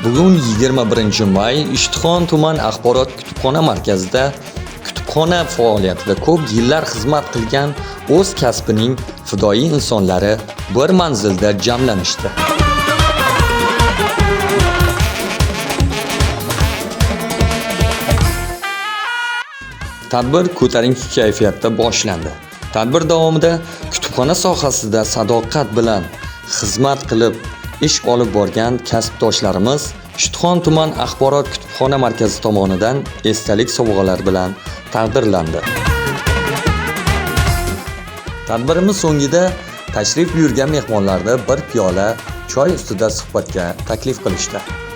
Bugun 21-may Ishtixon tuman axborot kutubxona markazida kutubxona faoliyatida ko'p yillar xizmat qilgan o'z kasbining fidoyi insonlari bir manzilda jamlanishdi. Tadbir ko'tarinki kayfiyatda boshlandi. Tadbir davomida kutubxona sohasida sadoqat bilan xizmat qilib ish olib borgan kasbdoshlarimiz Ishtixon tuman axborot kutubxona markazi tomonidan esdalik sovg'alar bilan taqdirlandi. Tadbirimiz so'ngida tashrif buyurgan mehmonlarni bir piyola choy ustida suhbatga taklif qilishdi.